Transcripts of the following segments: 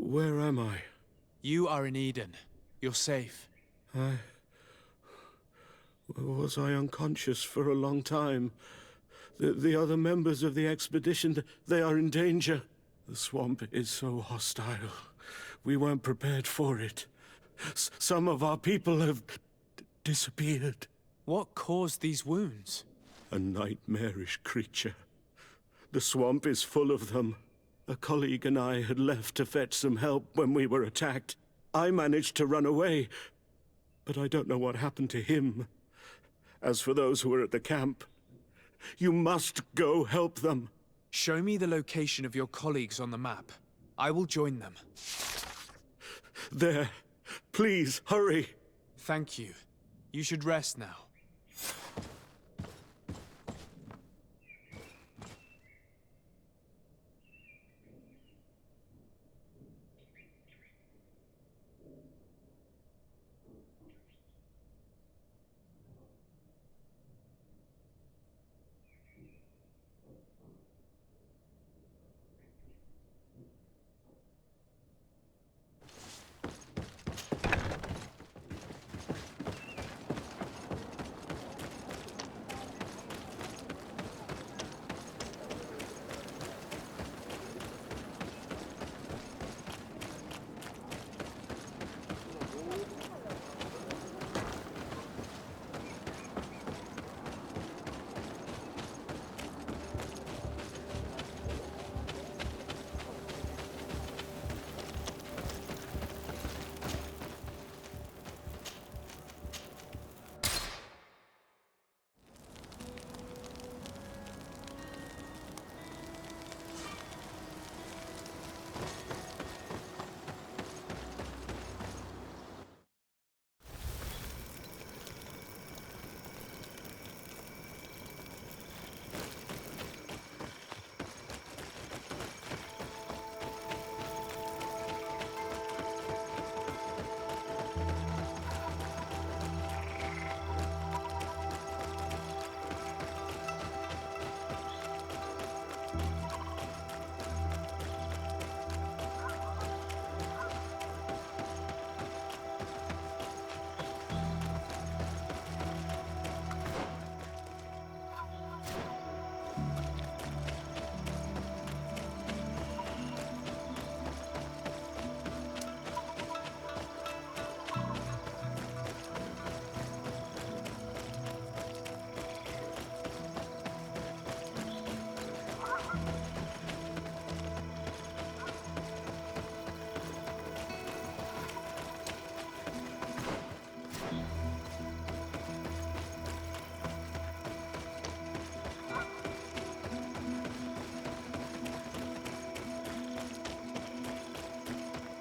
Where am I? You are in Eden. You're safe. Was I unconscious for a long time? The other members of the expedition, they are in danger. The swamp is so hostile. We weren't prepared for it. Some of our people have disappeared. What caused these wounds? A nightmarish creature. The swamp is full of them. A colleague and I had left to fetch some help when we were attacked. I managed to run away, but I don't know what happened to him. As for those who are at the camp, you must go help them. Show me the location of your colleagues on the map. I will join them. There. Please, hurry. Thank you. You should rest now.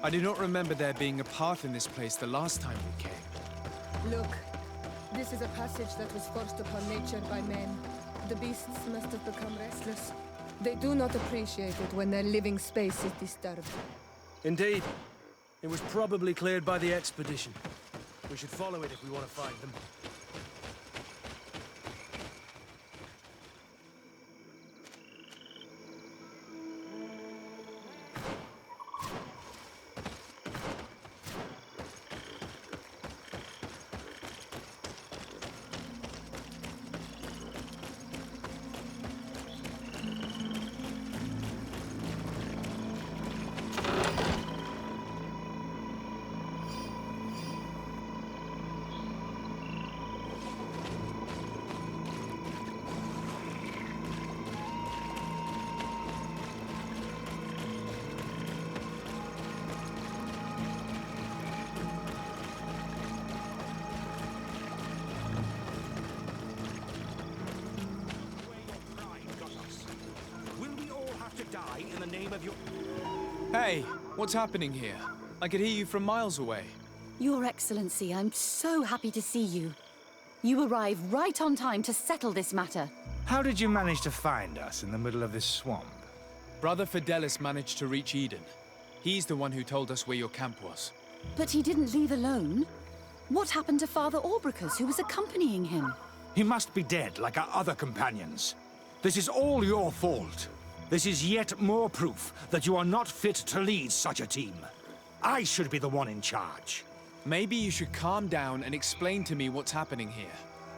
I do not remember there being a path in this place the last time we came. Look, this is a passage that was forced upon nature by men. The beasts must have become restless. They do not appreciate it when their living space is disturbed. Indeed. It was probably cleared by the expedition. We should follow it if we want to find them. Hey, what's happening here? I could hear you from miles away. Your Excellency, I'm so happy to see you. You arrived right on time to settle this matter. How did you manage to find us in the middle of this swamp? Brother Fidelis managed to reach Eden. He's the one who told us where your camp was. But he didn't leave alone. What happened to Father Orbricus, who was accompanying him? He must be dead, like our other companions. This is all your fault. This is yet more proof that you are not fit to lead such a team. I should be the one in charge. Maybe you should calm down and explain to me what's happening here.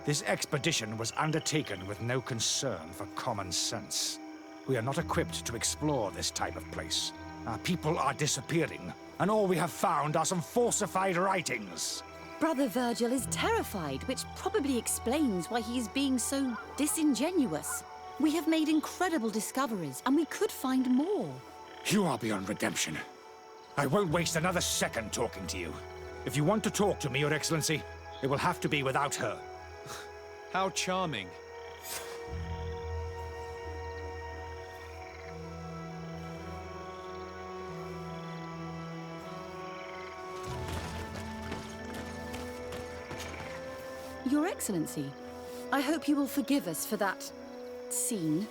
This expedition was undertaken with no concern for common sense. We are not equipped to explore this type of place. Our people are disappearing, and all we have found are some falsified writings. Brother Virgil is terrified, which probably explains why he is being so disingenuous. We have made incredible discoveries, and we could find more. You are beyond redemption. I won't waste another second talking to you. If you want to talk to me, Your Excellency, it will have to be without her. How charming. Your Excellency, I hope you will forgive us for that scene.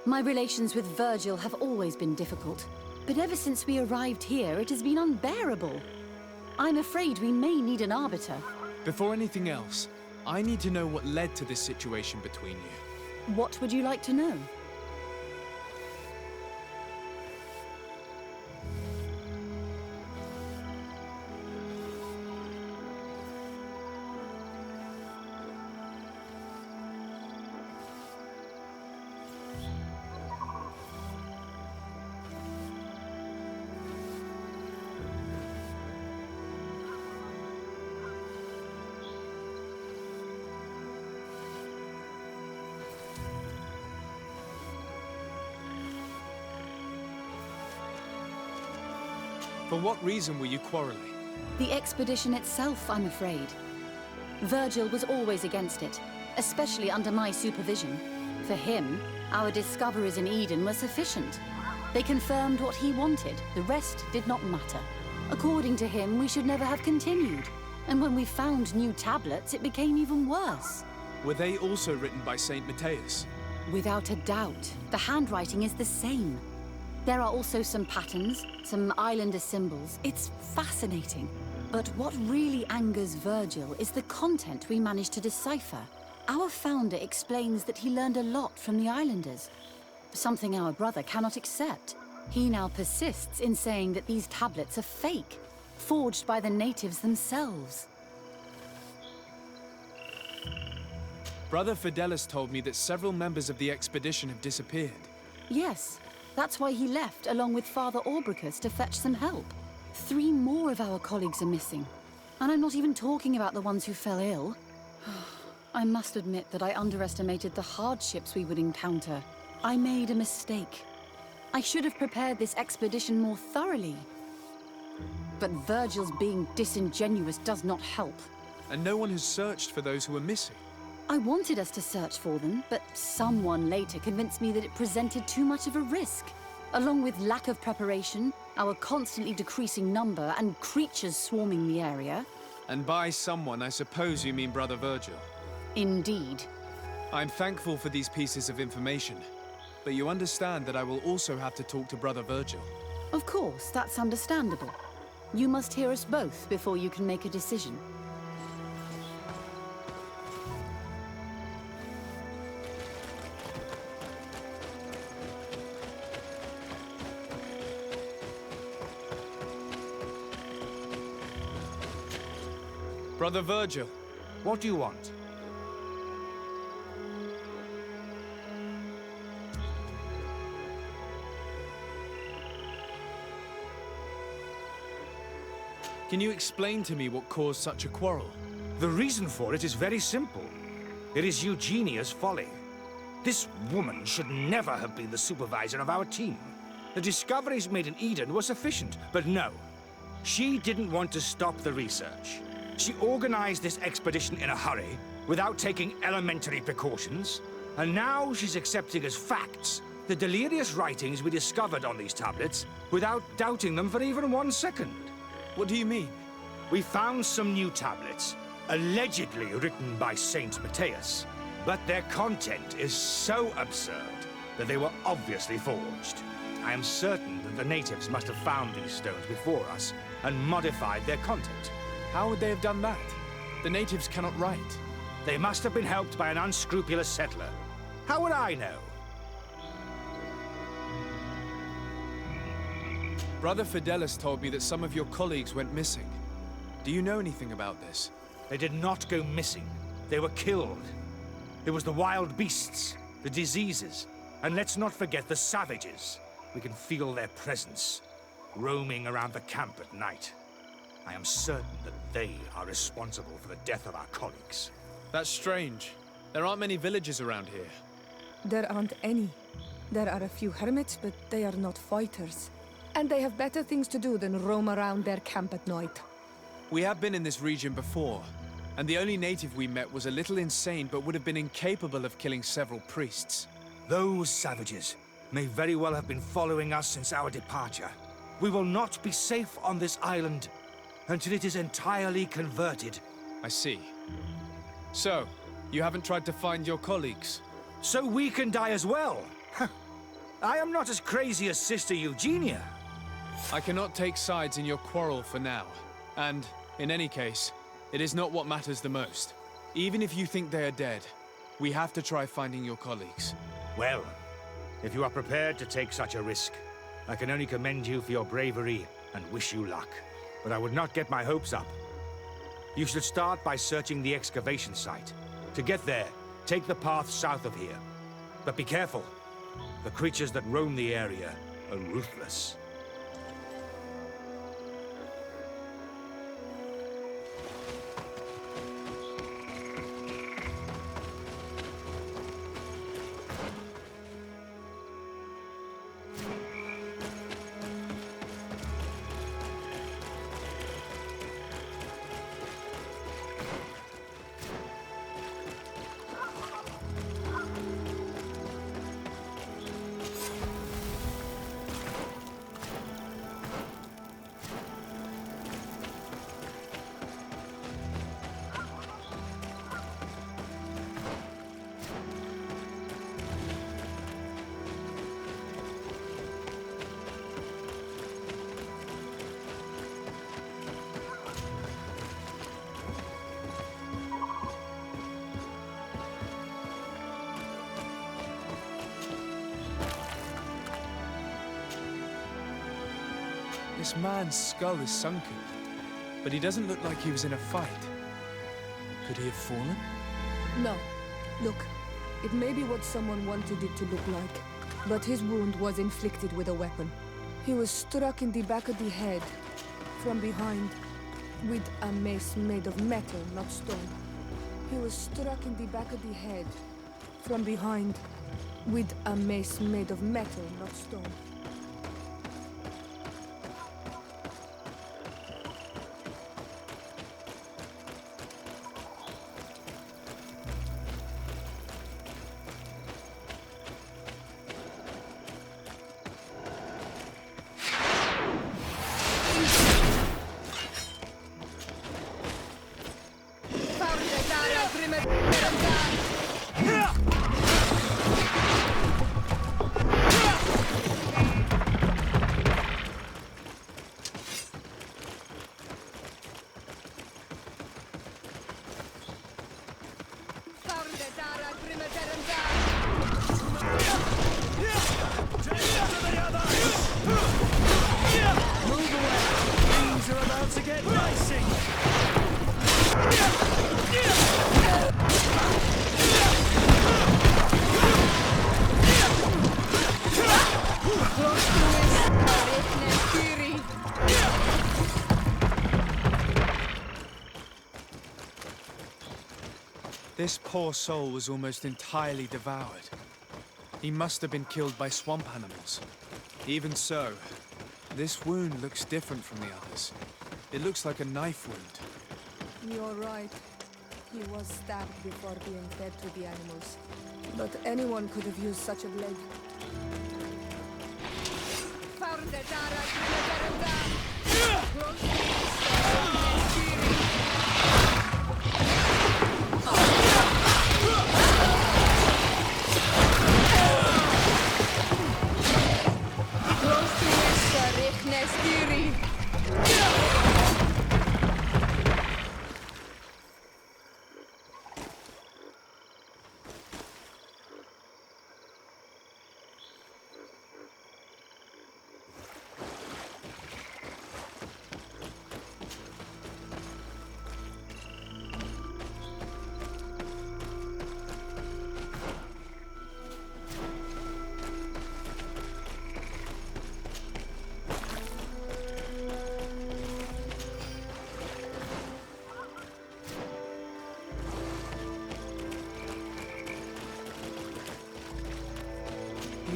My relations with Virgil have always been difficult, but ever since we arrived here, it has been unbearable. I'm afraid we may need an arbiter. Before anything else, I need to know what led to this situation between you. What would you like to know? For what reason were you quarreling? The expedition itself, I'm afraid. Virgil was always against it, especially under my supervision. For him, our discoveries in Eden were sufficient. They confirmed what he wanted. The rest did not matter. According to him, we should never have continued. And when we found new tablets, it became even worse. Were they also written by Saint Matthias? Without a doubt, the handwriting is the same. There are also some patterns, some islander symbols. It's fascinating. But what really angers Virgil is the content we managed to decipher. Our founder explains that he learned a lot from the islanders, something our brother cannot accept. He now persists in saying that these tablets are fake, forged by the natives themselves. Brother Fidelis told me that several members of the expedition have disappeared. Yes, that's why he left along with Father Orbricus to fetch some help. 3 more of our colleagues are missing. And I'm not even talking about the ones who fell ill. I must admit that I underestimated the hardships we would encounter. I made a mistake. I should have prepared this expedition more thoroughly. But Virgil's being disingenuous does not help. And no one has searched for those who were missing. I wanted us to search for them, but someone later convinced me that it presented too much of a risk. Along with lack of preparation, our constantly decreasing number, and creatures swarming the area. And by someone, I suppose you mean Brother Virgil. Indeed. I'm thankful for these pieces of information, but you understand that I will also have to talk to Brother Virgil. Of course, that's understandable. You must hear us both before you can make a decision. Brother Virgil. What do you want? Can you explain to me what caused such a quarrel? The reason for it is very simple. It is Eugenia's folly. This woman should never have been the supervisor of our team. The discoveries made in Eden were sufficient, but no. She didn't want to stop the research. She organized this expedition in a hurry, without taking elementary precautions, and now she's accepting as facts the delirious writings we discovered on these tablets without doubting them for even 1 second. What do you mean? We found some new tablets, allegedly written by Saint Matthias, but their content is so absurd that they were obviously forged. I am certain that the natives must have found these stones before us and modified their content. How would they have done that? The natives cannot write. They must have been helped by an unscrupulous settler. How would I know? Brother Fidelis told me that some of your colleagues went missing. Do you know anything about this? They did not go missing. They were killed. It was the wild beasts, the diseases, and let's not forget the savages. We can feel their presence, roaming around the camp at night. I am certain that they are responsible for the death of our colleagues. That's strange. There aren't many villages around here. There aren't any. There are a few hermits, but they are not fighters. And they have better things to do than roam around their camp at night. We have been in this region before, and the only native we met was a little insane but would have been incapable of killing several priests. Those savages may very well have been following us since our departure. We will not be safe on this island until it is entirely converted. I see. So, you haven't tried to find your colleagues? So we can die as well. I am not as crazy as Sister Eugenia. I cannot take sides in your quarrel for now. And, in any case, it is not what matters the most. Even if you think they are dead, we have to try finding your colleagues. Well, if you are prepared to take such a risk, I can only commend you for your bravery and wish you luck. But I would not get my hopes up. You should start by searching the excavation site. To get there, take the path south of here. But be careful. The creatures that roam the area are ruthless. This man's skull is sunken, but he doesn't look like he was in a fight. Could he have fallen? No. Look, it may be what someone wanted it to look like, but his wound was inflicted with a weapon. He was struck in the back of the head, from behind, with a mace made of metal, not stone. He was struck in the back of the head, from behind, with a mace made of metal, not stone. This poor soul was almost entirely devoured. He must have been killed by swamp animals. Even so, this wound looks different from the others. It looks like a knife wound. You're right. He was stabbed before being fed to the animals. But anyone could have used such a blade.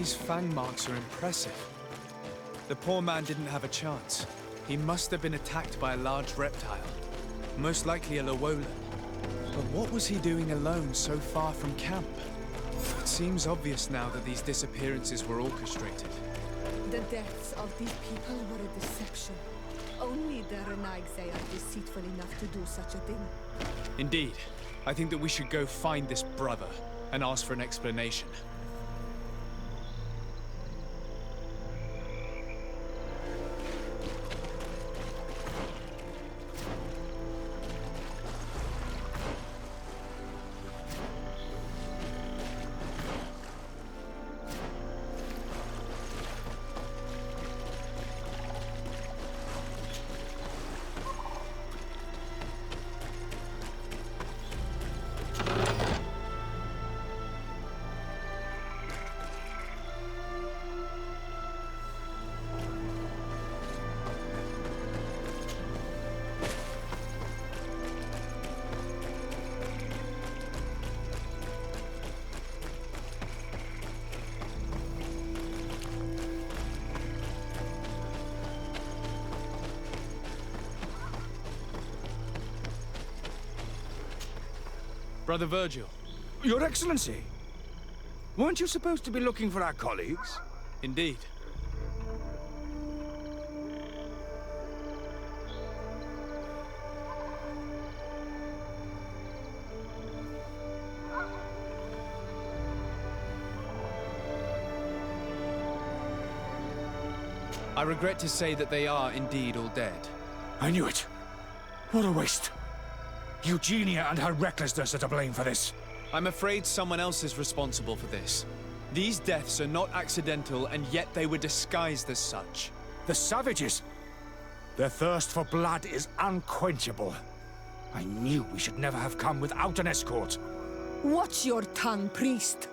These fang marks are impressive. The poor man didn't have a chance. He must have been attacked by a large reptile. Most likely a Lowola. But what was he doing alone so far from camp? It seems obvious now that these disappearances were orchestrated. The deaths of these people were a deception. Only the Renaigse are deceitful enough to do such a thing. Indeed. I think that we should go find this brother and ask for an explanation. Brother Virgil. Your Excellency! Weren't you supposed to be looking for our colleagues? Indeed. I regret to say that they are indeed all dead. I knew it. What a waste. Eugenia and her recklessness are to blame for this. I'm afraid someone else is responsible for this. These deaths are not accidental, and yet they were disguised as such. The savages! Their thirst for blood is unquenchable. I knew we should never have come without an escort. Watch your tongue, priest.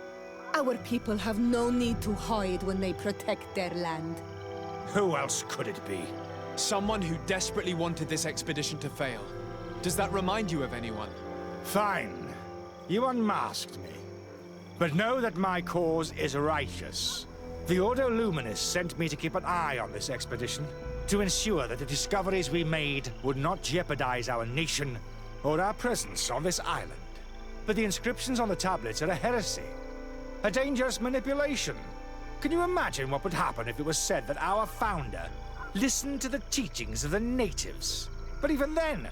Our people have no need to hide when they protect their land. Who else could it be? Someone who desperately wanted this expedition to fail. Does that remind you of anyone? Fine. You unmasked me. But know that my cause is righteous. The Ordo Luminis sent me to keep an eye on this expedition, to ensure that the discoveries we made would not jeopardize our nation or our presence on this island. But the inscriptions on the tablets are a heresy, a dangerous manipulation. Can you imagine what would happen if it was said that our founder listened to the teachings of the natives? But even then,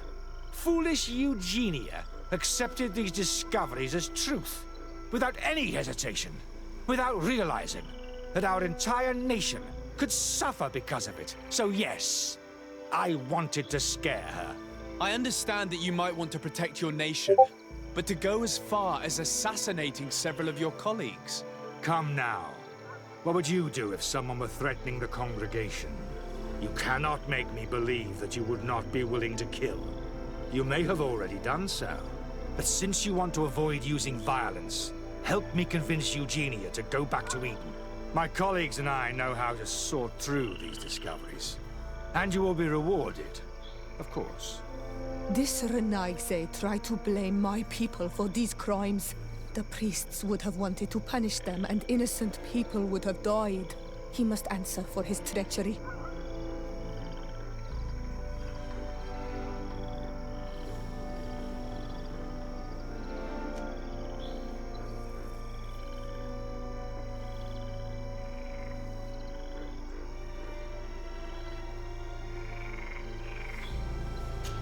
foolish Eugenia accepted these discoveries as truth, without any hesitation, without realizing that our entire nation could suffer because of it. So yes, I wanted to scare her. I understand that you might want to protect your nation, but to go as far as assassinating several of your colleagues? Come now. What would you do if someone were threatening the congregation? You cannot make me believe that you would not be willing to kill. You may have already done so. But since you want to avoid using violence, help me convince Eugenia to go back to Eden. My colleagues and I know how to sort through these discoveries. And you will be rewarded, of course. This Renaigse tried to blame my people for these crimes. The priests would have wanted to punish them, and innocent people would have died. He must answer for his treachery.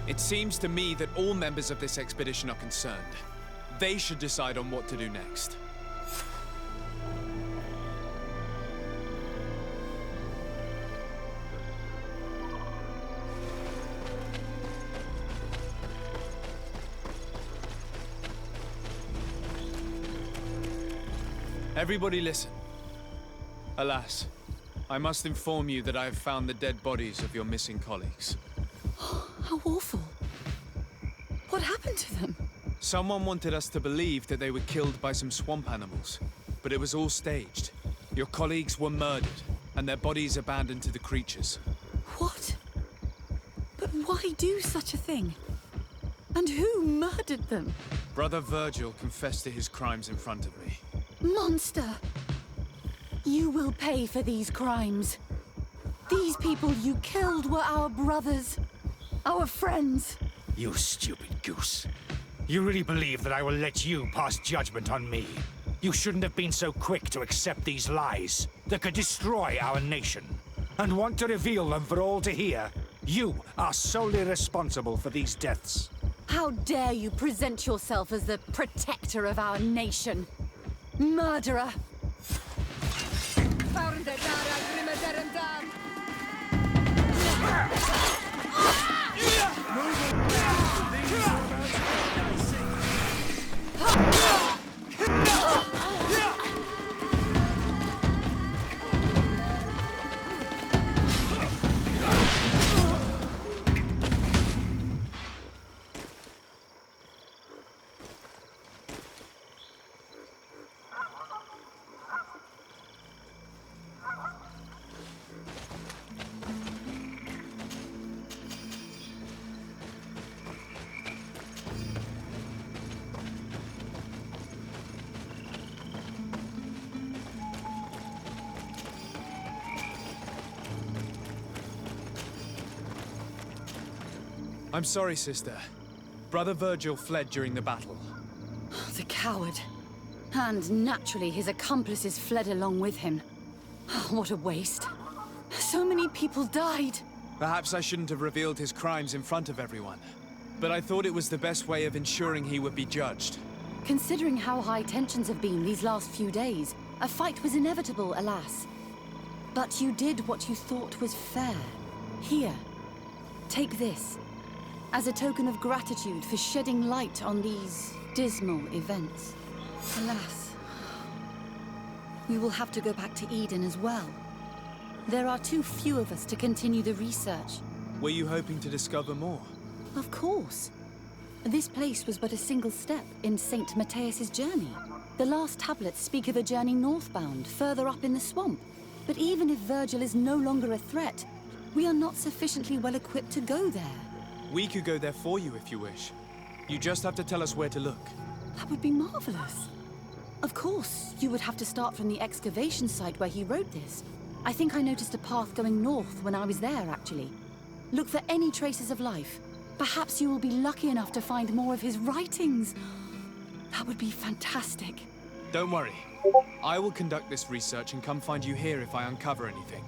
It seems to me that all members of this expedition are concerned. They should decide on what to do next. Everybody listen. Alas, I must inform you that I have found the dead bodies of your missing colleagues. How awful. What happened to them? Someone wanted us to believe that they were killed by some swamp animals, but it was all staged. Your colleagues were murdered, and their bodies abandoned to the creatures. What? But why do such a thing? And who murdered them? Brother Virgil confessed to his crimes in front of me. Monster! You will pay for these crimes. These people you killed were our brothers, our friends. You stupid goose. You really believe that I will let you pass judgment on me? You shouldn't have been so quick to accept these lies that could destroy our nation. And want to reveal them for all to hear. You are solely responsible for these deaths. How dare you present yourself as the protector of our nation? Murderer! I'm sorry, sister. Brother Virgil fled during the battle. The coward. And naturally, his accomplices fled along with him. What a waste. So many people died. Perhaps I shouldn't have revealed his crimes in front of everyone. But I thought it was the best way of ensuring he would be judged. Considering how high tensions have been these last few days, a fight was inevitable, alas. But you did what you thought was fair. Here, take this. As a token of gratitude for shedding light on these dismal events. Alas, we will have to go back to Eden as well. There are too few of us to continue the research. Were you hoping to discover more? Of course. This place was but a single step in St. Matthias's journey. The last tablets speak of a journey northbound, further up in the swamp. But even if Virgil is no longer a threat, we are not sufficiently well equipped to go there. We could go there for you if you wish. You just have to tell us where to look. That would be marvelous. Of course, you would have to start from the excavation site where he wrote this. I think I noticed a path going north when I was there, actually. Look for any traces of life. Perhaps you will be lucky enough to find more of his writings. That would be fantastic. Don't worry. I will conduct this research and come find you here if I uncover anything.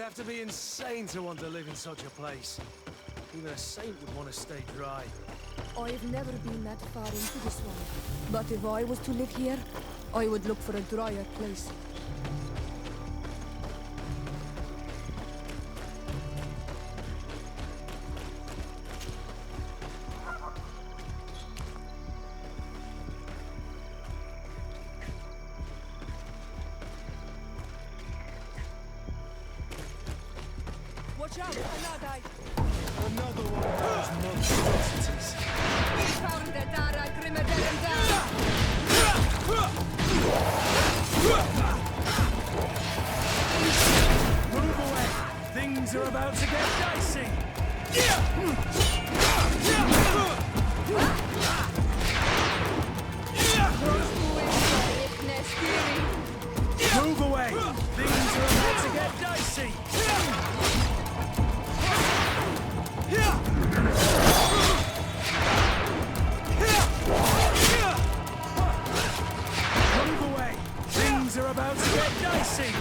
have to be insane to want to live in such a place. Even a saint would want to stay dry. I've never been that far into this one. But if I was to live here, I would look for a drier place. Watch out, Anadai! Another one of those monstrosities. Found the Dara Grimmederenda! Move away! Things are about to get dicey! Move away! Things are about to get dicey! Move away! Things are about to get dicey!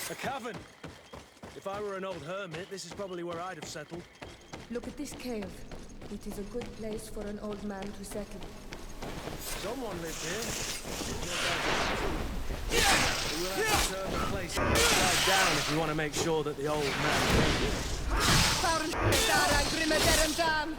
A cavern! If I were an old hermit, this is probably where I'd have settled. Look at this cave. It is a good place for an old man to settle. Someone lived here. We'll have to turn the place upside down if we want to make sure that the old man made it. Found the Dara Grimmederenda!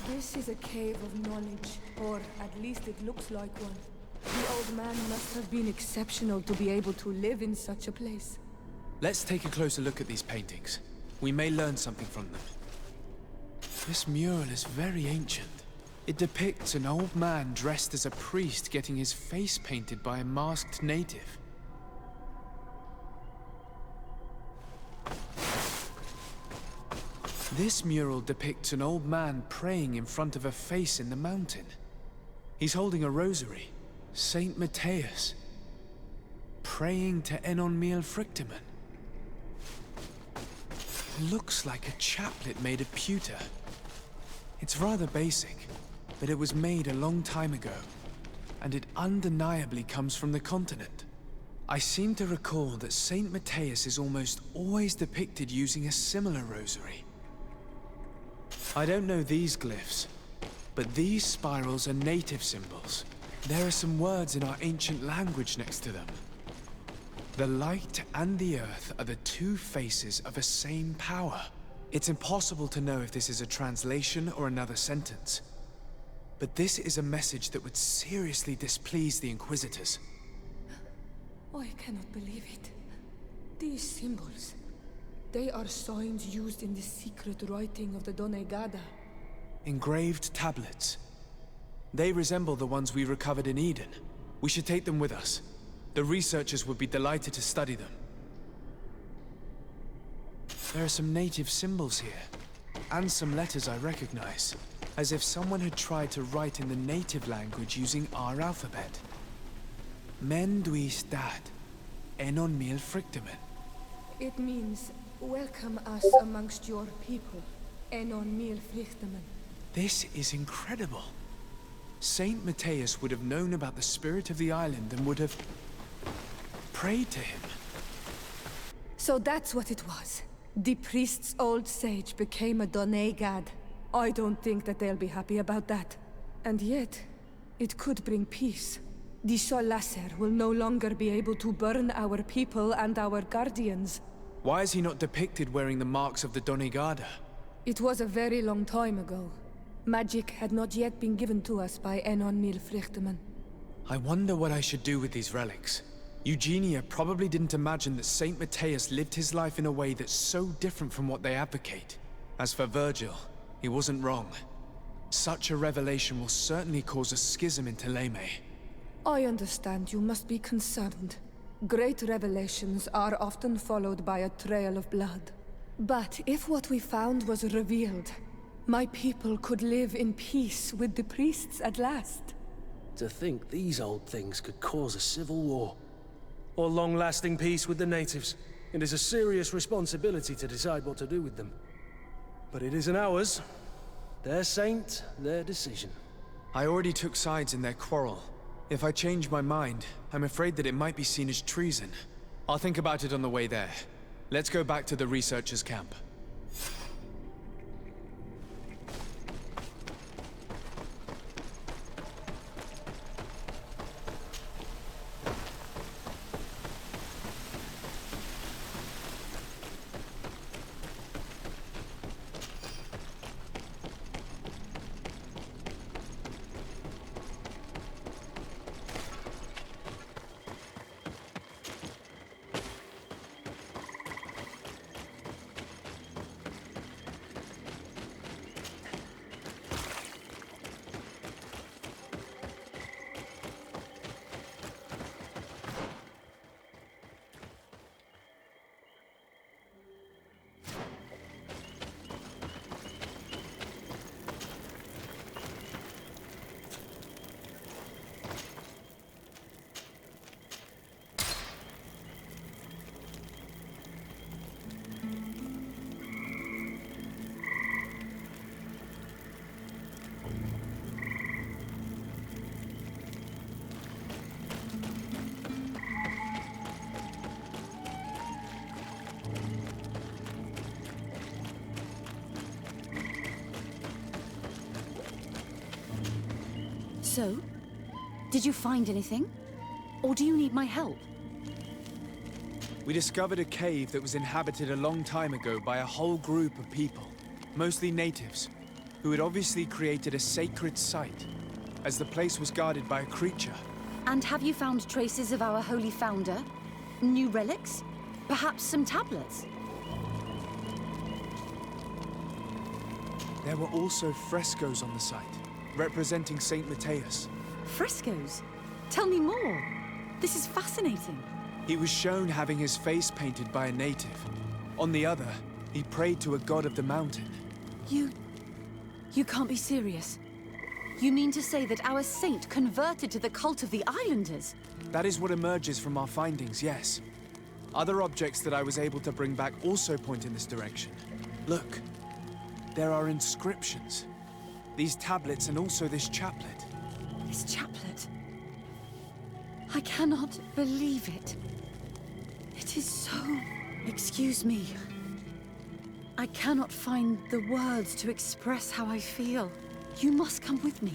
This is a cave of knowledge, or at least it looks like one. The old man must have been exceptional to be able to live in such a place. Let's take a closer look at these paintings. We may learn something from them. This mural is very ancient. It depicts an old man dressed as a priest getting his face painted by a masked native. This mural depicts an old man praying in front of a face in the mountain. He's holding a rosary. Saint Matthias. Praying to Enon Miel Frictiman. Looks like a chaplet made of pewter. It's rather basic, but it was made a long time ago, and it undeniably comes from the continent. I seem to recall that Saint Matthias is almost always depicted using a similar rosary. I don't know these glyphs, but these spirals are native symbols. There are some words in our ancient language next to them. The light and the earth are the two faces of a same power. It's impossible to know if this is a translation or another sentence. But this is a message that would seriously displease the Inquisitors. I cannot believe it. These symbols, they are signs used in the secret writing of the Donegada. Engraved tablets. They resemble the ones we recovered in Eden. We should take them with us. The researchers would be delighted to study them. There are some native symbols here, and some letters I recognize, as if someone had tried to write in the native language using our alphabet. Men duis dad, enon mil frictamen. It means, welcome us amongst your people, enon mil frictamen. This is incredible. Saint Matthias would have known about the spirit of the island and would have prayed to him. So that's what it was. The priest's old sage became a Donegad. I don't think that they'll be happy about that. And yet, it could bring peace. The Sol Lasser will no longer be able to burn our people and our guardians. Why is he not depicted wearing the marks of the Donegada? It was a very long time ago. Magic had not yet been given to us by Enon Mil Frichtemann. I wonder what I should do with these relics. Eugenia probably didn't imagine that Saint Matthias lived his life in a way that's so different from what they advocate. As for Virgil, he wasn't wrong. Such a revelation will certainly cause a schism in Thélème. I understand you must be concerned. Great revelations are often followed by a trail of blood. But if what we found was revealed, my people could live in peace with the priests at last. To think these old things could cause a civil war. Or long-lasting peace with the natives. It is a serious responsibility to decide what to do with them. But it isn't ours. Their saint, their decision. I already took sides in their quarrel. If I change my mind, I'm afraid that it might be seen as treason. I'll think about it on the way there. Let's go back to the researchers' camp. So, did you find anything? Or do you need my help? We discovered a cave that was inhabited a long time ago by a whole group of people, mostly natives, who had obviously created a sacred site, as the place was guarded by a creature. And have you found traces of our holy founder? New relics? Perhaps some tablets? There were also frescoes on the site, representing Saint Matthias. Frescoes? Tell me more. This is fascinating. He was shown having his face painted by a native. On the other, he prayed to a god of the mountain. You can't be serious. You mean to say that our saint converted to the cult of the islanders? That is what emerges from our findings, yes. Other objects that I was able to bring back also point in this direction. Look, there are inscriptions. These tablets and also this chaplet. This chaplet? I cannot believe it. It is so... Excuse me. I cannot find the words to express how I feel. You must come with me.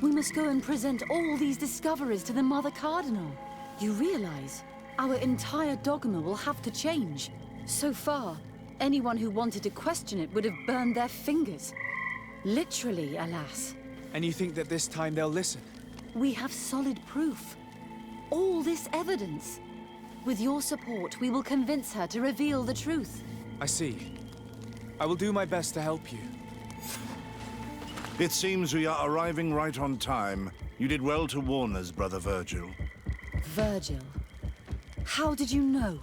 We must go and present all these discoveries to the Mother Cardinal. You realize our entire dogma will have to change. So far, anyone who wanted to question it would have burned their fingers. Literally, alas. And you think that this time they'll listen? We have solid proof. All this evidence. With your support, we will convince her to reveal the truth. I see. I will do my best to help you. It seems we are arriving right on time. You did well to warn us, Brother Virgil. Virgil. How did you know?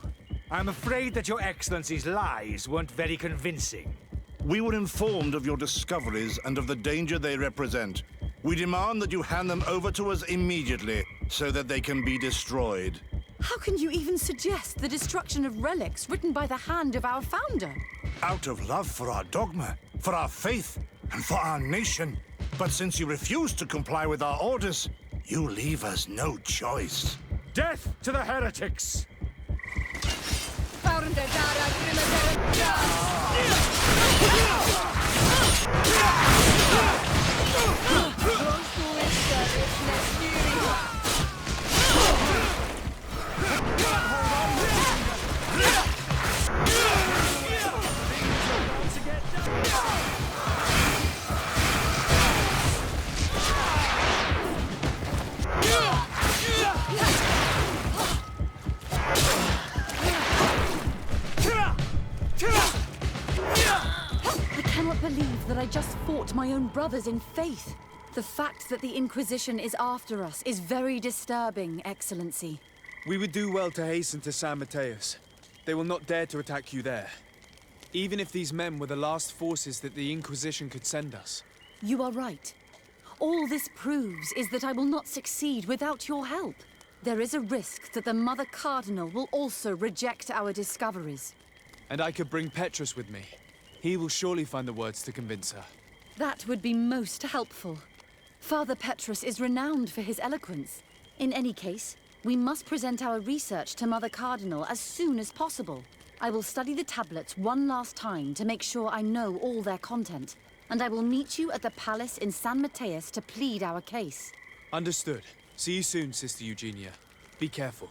I'm afraid that your Excellency's lies weren't very convincing. We were informed of your discoveries and of the danger they represent. We demand that you hand them over to us immediately, so that they can be destroyed. How can you even suggest the destruction of relics written by the hand of our founder? Out of love for our dogma, for our faith, and for our nation. But since you refuse to comply with our orders, you leave us no choice. Death to the heretics! I cannot believe that I just fought my own brothers in faith. The fact that the Inquisition is after us is very disturbing, Excellency. We would do well to hasten to San Mateus. They will not dare to attack you there. Even if these men were the last forces that the Inquisition could send us. You are right. All this proves is that I will not succeed without your help. There is a risk that the Mother Cardinal will also reject our discoveries. And I could bring Petrus with me. He will surely find the words to convince her. That would be most helpful. Father Petrus is renowned for his eloquence. In any case, we must present our research to Mother Cardinal as soon as possible. I will study the tablets one last time to make sure I know all their content. And I will meet you at the palace in San Mateus to plead our case. Understood. See you soon, Sister Eugenia. Be careful.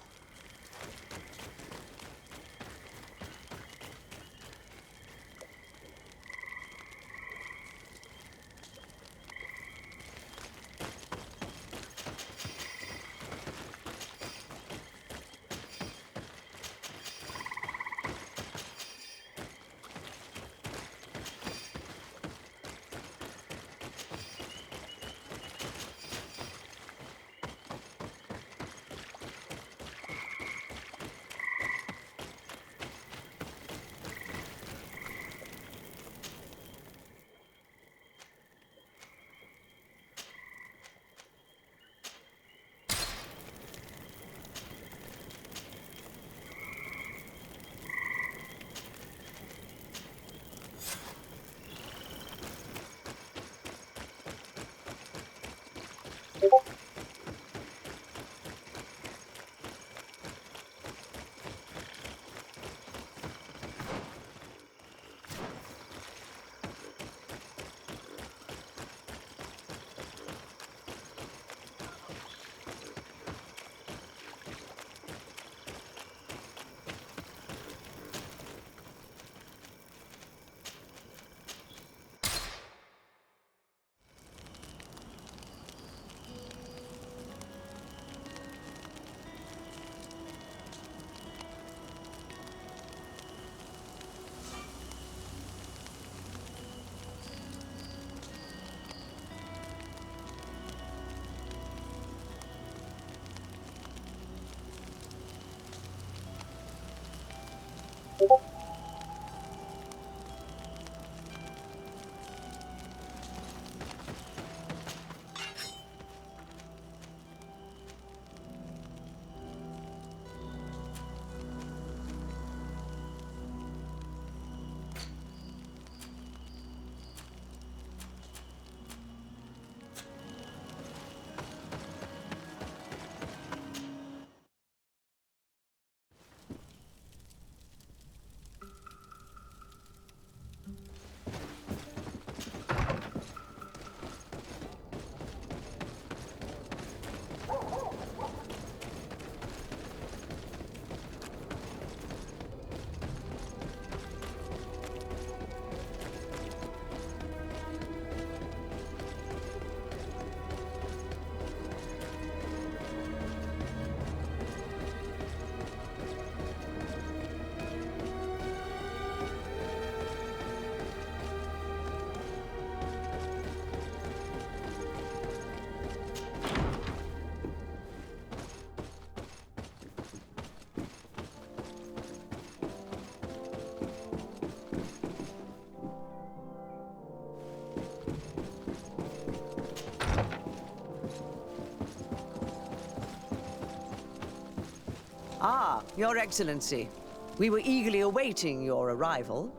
Ah, Your Excellency. We were eagerly awaiting your arrival.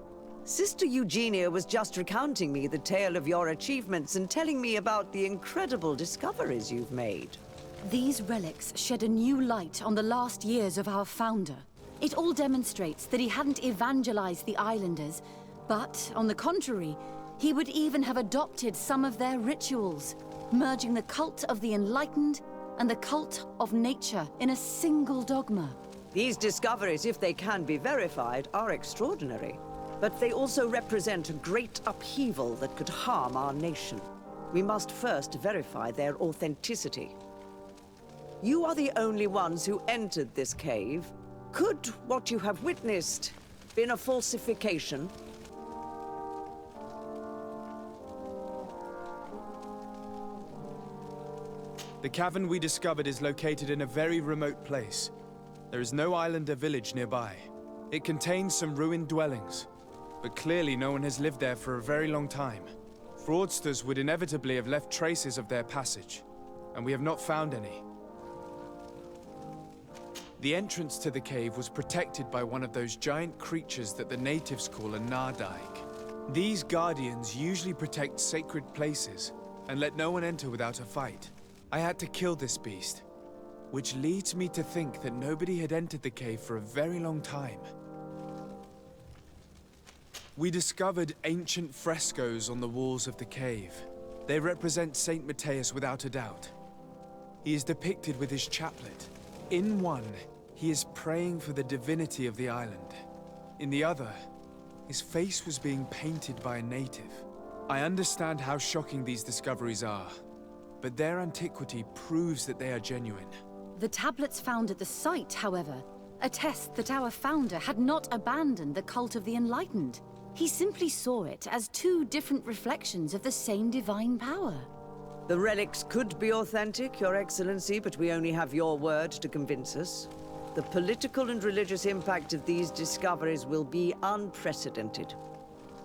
Sister Eugenia was just recounting me the tale of your achievements and telling me about the incredible discoveries you've made. These relics shed a new light on the last years of our founder. It all demonstrates that he hadn't evangelized the islanders, but, on the contrary, he would even have adopted some of their rituals, merging the cult of the enlightened and the cult of nature in a single dogma. These discoveries, if they can be verified, are extraordinary. But they also represent a great upheaval that could harm our nation. We must first verify their authenticity. You are the only ones who entered this cave. Could what you have witnessed been a falsification? The cavern we discovered is located in a very remote place. There is no islander village nearby. It contains some ruined dwellings, but clearly no one has lived there for a very long time. Fraudsters would inevitably have left traces of their passage, and we have not found any. The entrance to the cave was protected by one of those giant creatures that the natives call a nardaig. These guardians usually protect sacred places and let no one enter without a fight. I had to kill this beast, which leads me to think that nobody had entered the cave for a very long time. We discovered ancient frescoes on the walls of the cave. They represent Saint Matthias without a doubt. He is depicted with his chaplet. In one, he is praying for the divinity of the island. In the other, his face was being painted by a native. I understand how shocking these discoveries are, but their antiquity proves that they are genuine. The tablets found at the site, however, attest that our founder had not abandoned the cult of the enlightened. He simply saw it as two different reflections of the same divine power. The relics could be authentic, Your Excellency, but we only have your word to convince us. The political and religious impact of these discoveries will be unprecedented.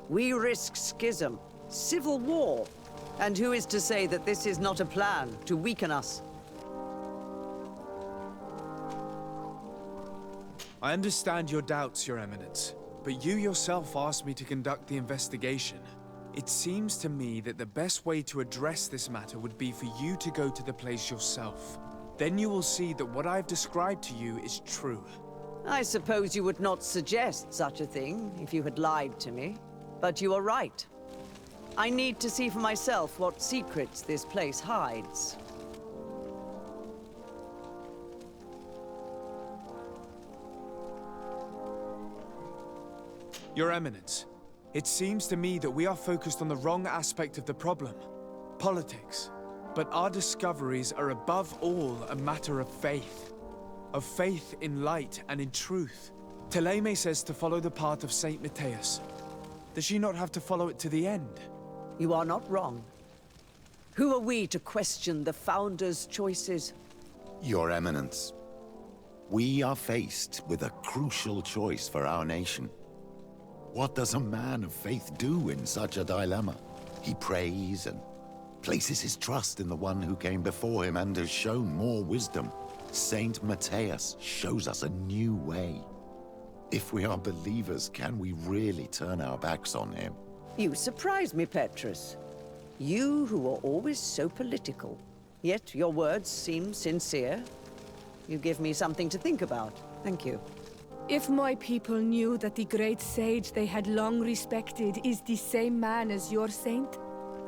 We risk schism, civil war, and who is to say that this is not a plan to weaken us? I understand your doubts, Your Eminence, but you yourself asked me to conduct the investigation. It seems to me that the best way to address this matter would be for you to go to the place yourself. Then you will see that what I've described to you is true. I suppose you would not suggest such a thing if you had lied to me. But you are right. I need to see for myself what secrets this place hides. Your Eminence, it seems to me that we are focused on the wrong aspect of the problem, politics. But our discoveries are above all a matter of faith in light and in truth. Teleme says to follow the path of Saint Matthias. Does she not have to follow it to the end? You are not wrong. Who are we to question the Founder's choices? Your Eminence, we are faced with a crucial choice for our nation. What does a man of faith do in such a dilemma? He prays and places his trust in the one who came before him and has shown more wisdom. Saint Matthias shows us a new way. If we are believers, can we really turn our backs on him? You surprise me, Petrus. You who are always so political. Yet your words seem sincere. You give me something to think about. Thank you. If my people knew that the great sage they had long respected is the same man as your saint,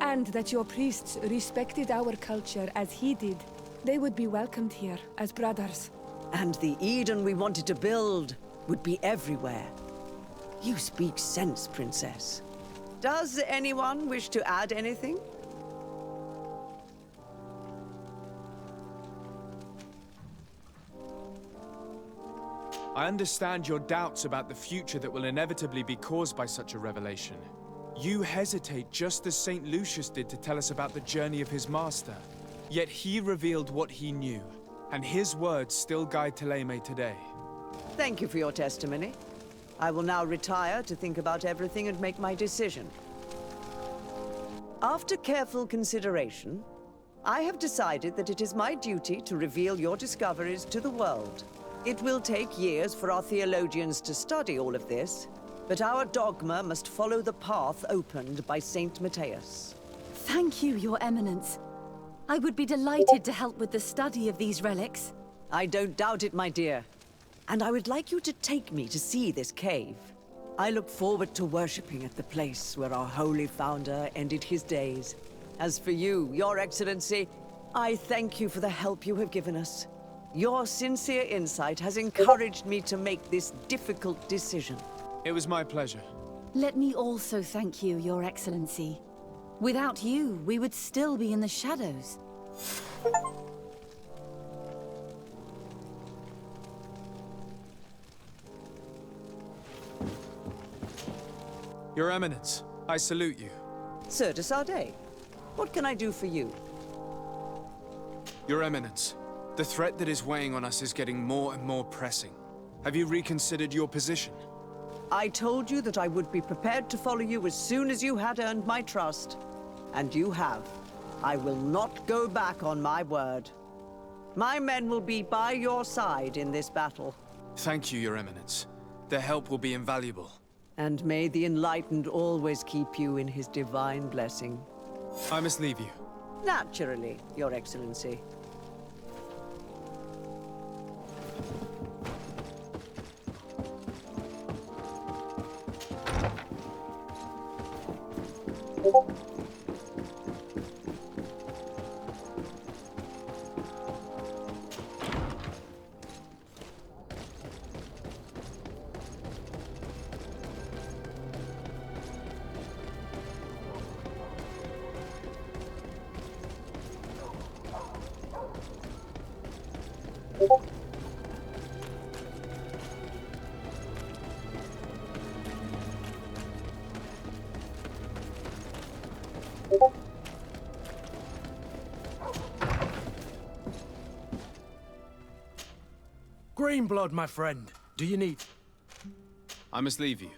and that your priests respected our culture as he did, they would be welcomed here as brothers. And the Eden we wanted to build would be everywhere. You speak sense, Princess. Does anyone wish to add anything? I understand your doubts about the future that will inevitably be caused by such a revelation. You hesitate just as St. Lucius did to tell us about the journey of his master. Yet he revealed what he knew, and his words still guide Teleme today. Thank you for your testimony. I will now retire to think about everything and make my decision. After careful consideration, I have decided that it is my duty to reveal your discoveries to the world. It will take years for our theologians to study all of this, but our dogma must follow the path opened by Saint Matthias. Thank you, Your Eminence. I would be delighted to help with the study of these relics. I don't doubt it, my dear. And I would like you to take me to see this cave. I look forward to worshipping at the place where our holy founder ended his days. As for you, Your Excellency, I thank you for the help you have given us. Your sincere insight has encouraged me to make this difficult decision. It was my pleasure. Let me also thank you, Your Excellency. Without you, we would still be in the shadows. Your Eminence, I salute you. Sir de Sardet, what can I do for you? Your Eminence, the threat that is weighing on us is getting more and more pressing. Have you reconsidered your position? I told you that I would be prepared to follow you as soon as you had earned my trust. And you have. I will not go back on my word. My men will be by your side in this battle. Thank you, Your Eminence. Their help will be invaluable. And may the Enlightened always keep you in his divine blessing. I must leave you. Naturally, Your Excellency. Green blood, my friend. Do you need... I must leave you.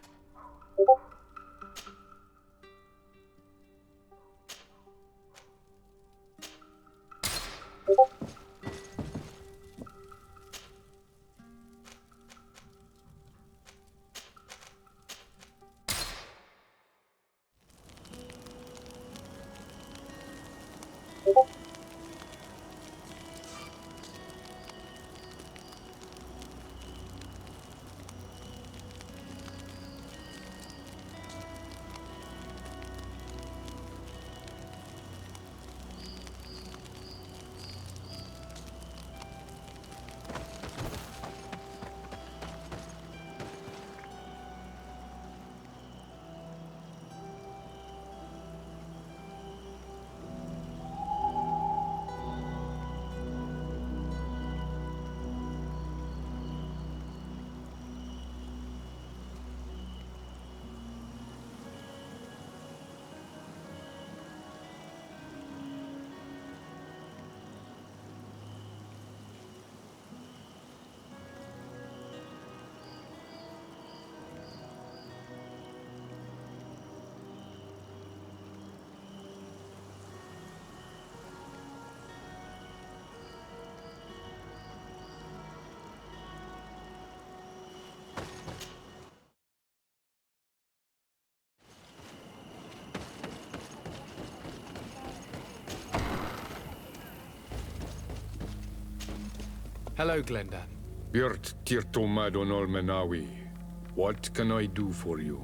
Hello, Glendan. Birt Tirtomadon Olmenawi. What can I do for you?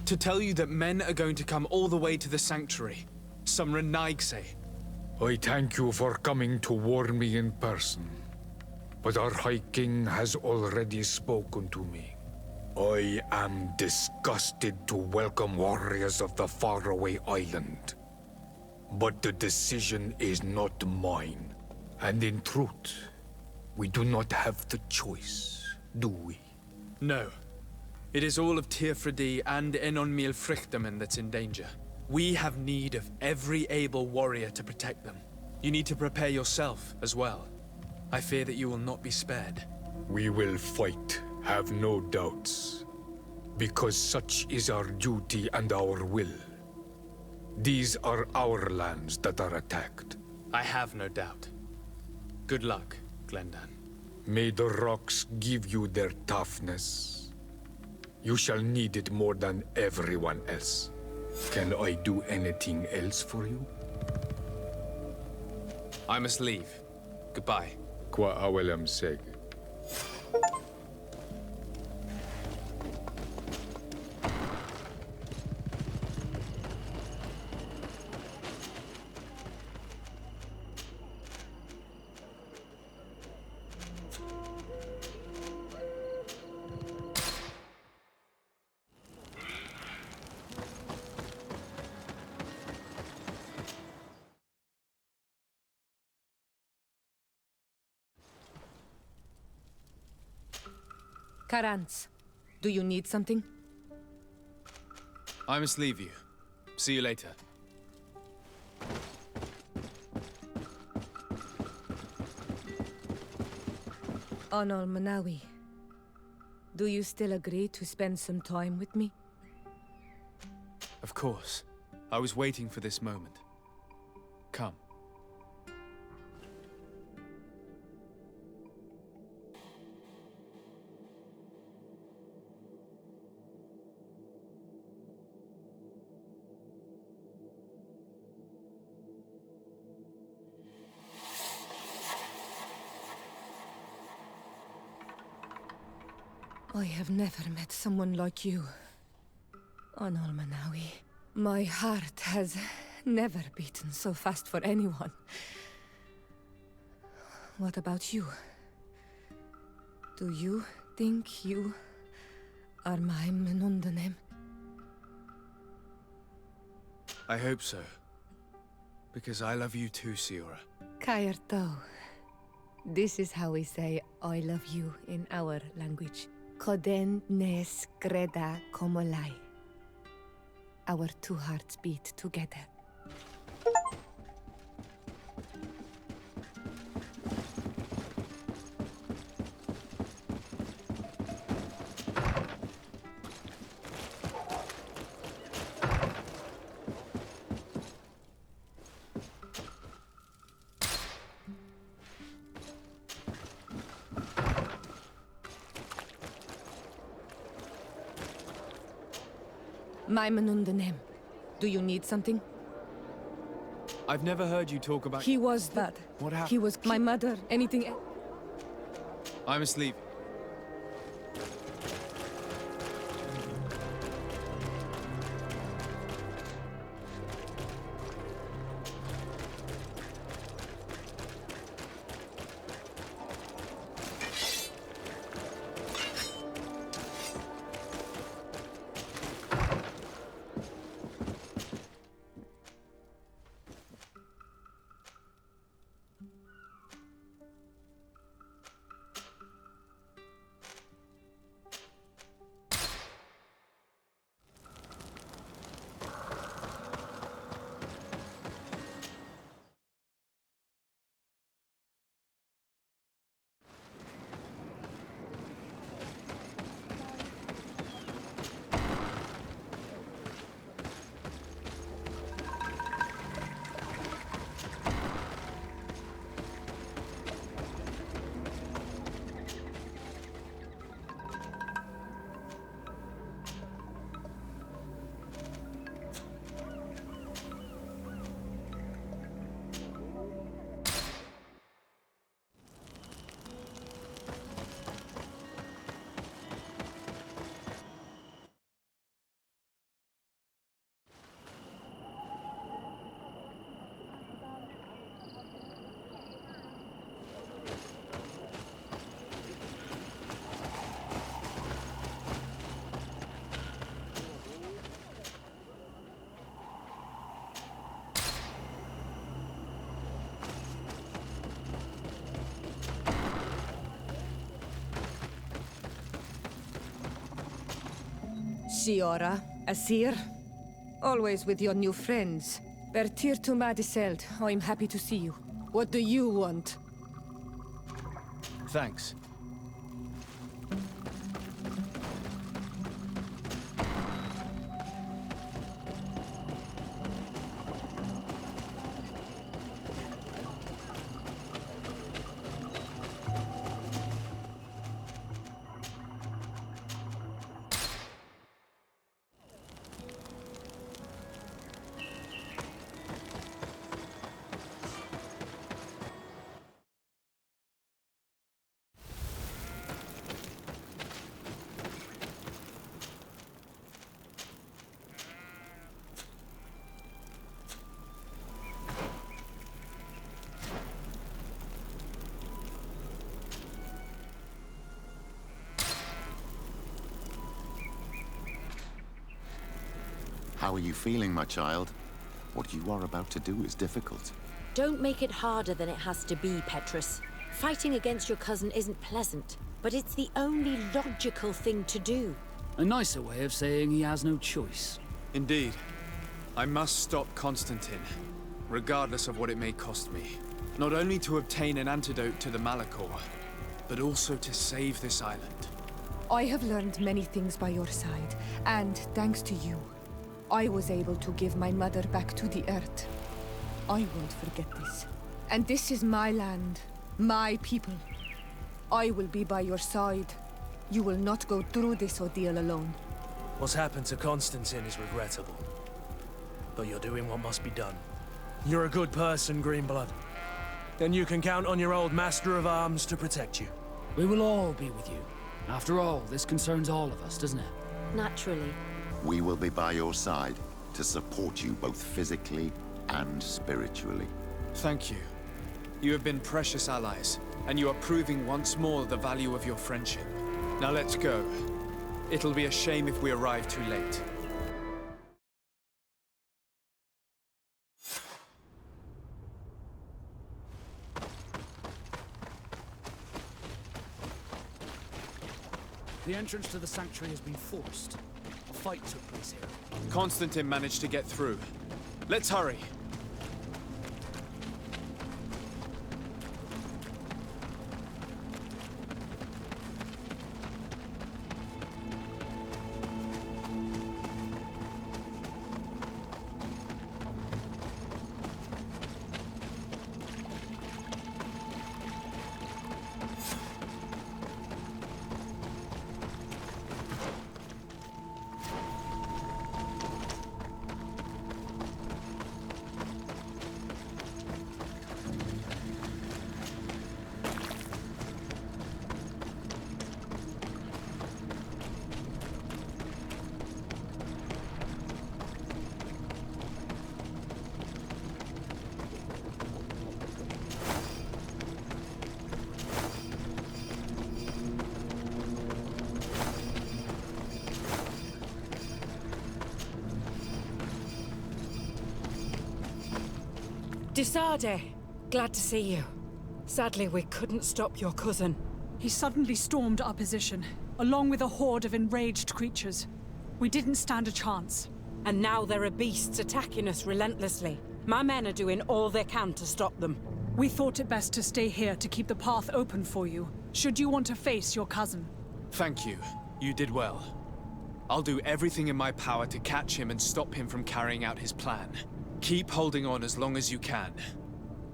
To tell you that men are going to come all the way to the sanctuary. Some Renaigse. I thank you for coming to warn me in person. But our High King has already spoken to me. I am disgusted to welcome warriors of the faraway island. But the decision is not mine. And in truth, we do not have the choice, do we? No. It is all of Tir Fradi and Enon Frichterman that's in danger. We have need of every able warrior to protect them. You need to prepare yourself as well. I fear that you will not be spared. We will fight, have no doubts. Because such is our duty and our will. These are our lands that are attacked. I have no doubt. Good luck, Glendan. May the rocks give you their toughness. You shall need it more than everyone else. Can I do anything else for you? I must leave. Goodbye. Qua awelam seg. Karantz, do you need something? I must leave you. See you later. Onol Manawi, do you still agree to spend some time with me? Of course. I was waiting for this moment. Come. I have never met someone like you, Onol Manawi. My heart has never beaten so fast for anyone. What about you? Do you think you are my Menundanem? I hope so. Because I love you too, Siora. Kayarto. This is how we say I love you in our language. Koden nes greda komolai. Our two hearts beat together. My Menundanem, do you need something? I've never heard you talk about... He was that. What happened? He was my mother. Anything else? I must leave. Siora, Asir, always with your new friends. Bertir to Madiseld, I'm happy to see you. What do you want? Thanks. How are you feeling, my child? What you are about to do is difficult. Don't make it harder than it has to be, Petrus. Fighting against your cousin isn't pleasant, but it's the only logical thing to do. A nicer way of saying he has no choice. Indeed. I must stop Constantine, regardless of what it may cost me. Not only to obtain an antidote to the Malachor, but also to save this island. I have learned many things by your side, and thanks to you, I was able to give my mother back to the earth. I won't forget this. And this is my land, my people. I will be by your side. You will not go through this ordeal alone. What's happened to Constantine is regrettable. But you're doing what must be done. You're a good person, Greenblood. Then you can count on your old master of arms to protect you. We will all be with you. After all, this concerns all of us, doesn't it? Naturally. We will be by your side to support you both physically and spiritually. Thank you. You have been precious allies, and you are proving once more the value of your friendship. Now let's go. It'll be a shame if we arrive too late. The entrance to the sanctuary has been forced. A fight took place here. Constantine managed to get through. Let's hurry. Disade, glad to see you. Sadly, we couldn't stop your cousin. He suddenly stormed our position, along with a horde of enraged creatures. We didn't stand a chance. And now there are beasts attacking us relentlessly. My men are doing all they can to stop them. We thought it best to stay here to keep the path open for you, should you want to face your cousin. Thank you. You did well. I'll do everything in my power to catch him and stop him from carrying out his plan. Keep holding on as long as you can.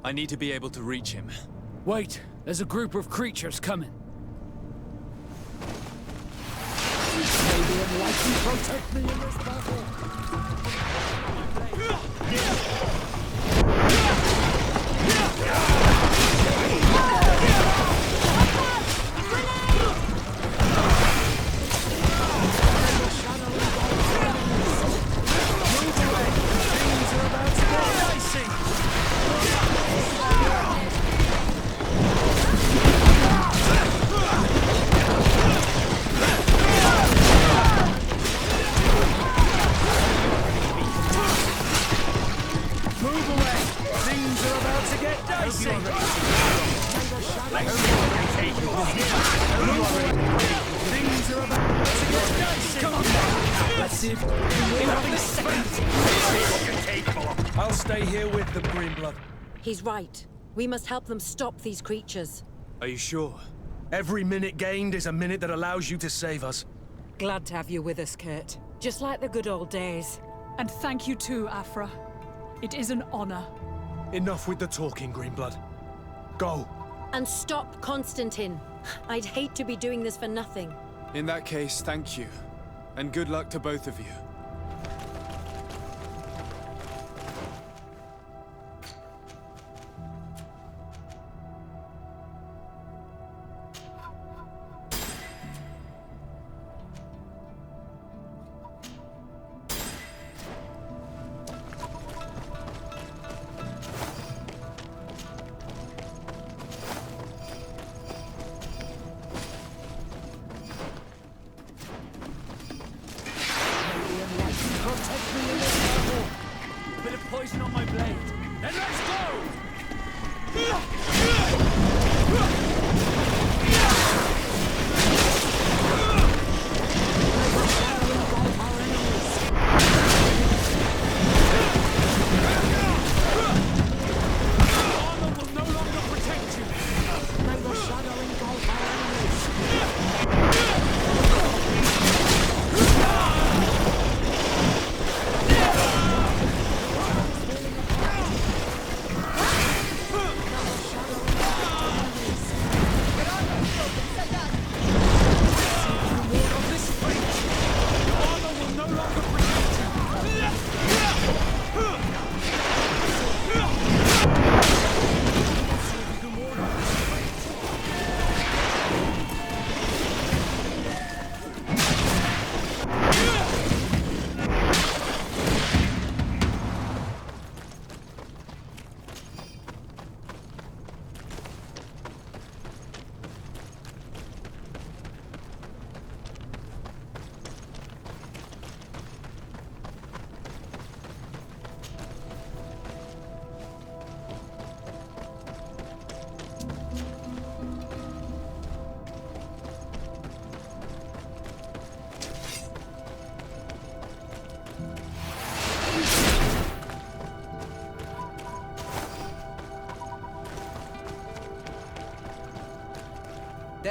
I need to be able to reach him. Wait, there's a group of creatures coming. May the Enlightened protect me in this battle. I'll stay here with them, Greenblood. He's right. We must help them stop these creatures. Are you sure? Every minute gained is a minute that allows you to save us. Glad to have you with us, Kurt. Just like the good old days. And thank you too, Afra. It is an honor. Enough with the talking, Greenblood. Go. And stop Constantine. I'd hate to be doing this for nothing. In that case, thank you. And good luck to both of you.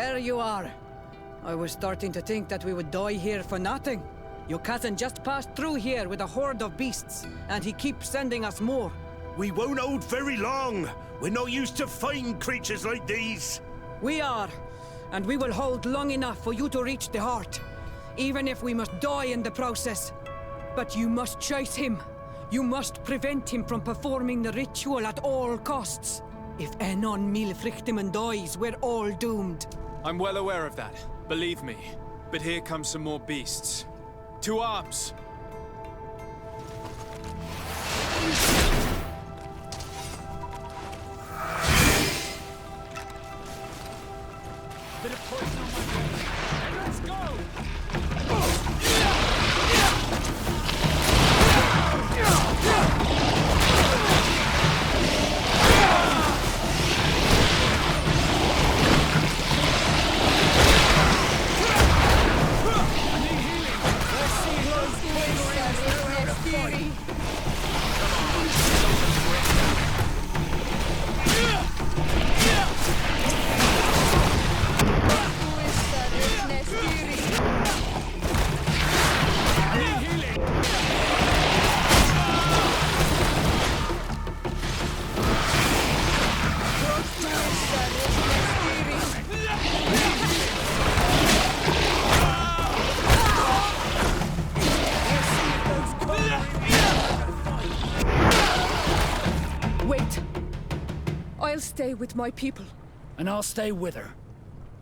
There you are. I was starting to think that we would die here for nothing. Your cousin just passed through here with a horde of beasts, and he keeps sending us more. We won't hold very long. We're not used to fighting creatures like these. We are, and we will hold long enough for you to reach the heart, even if we must die in the process. But you must chase him. You must prevent him from performing the ritual at all costs. If Enon Milfrichtimen dies, we're all doomed. I'm well aware of that, believe me. But here come some more beasts. To arms! Bit of poison on my head. Let's go! I'll stay with my people. And I'll stay with her.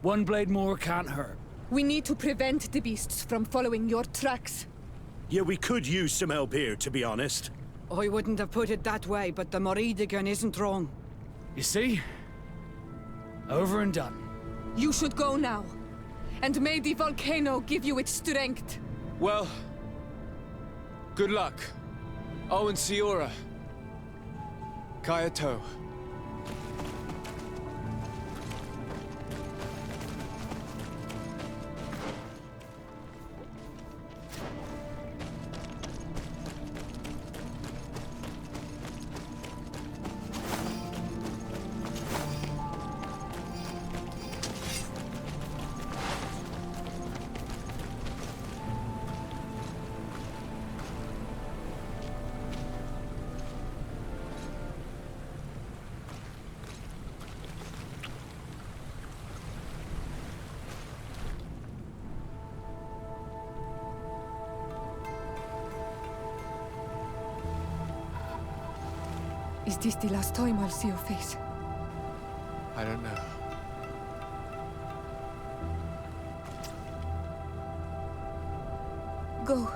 One blade more can't hurt. We need to prevent the beasts from following your tracks. Yeah, we could use some help here, to be honest. I wouldn't have put it that way, but the Moridigan isn't wrong. You see? Over and done. You should go now. And may the volcano give you its strength. Well, good luck. Owen Siora. Kayato. Is this the last time I'll see your face? I don't know. Go.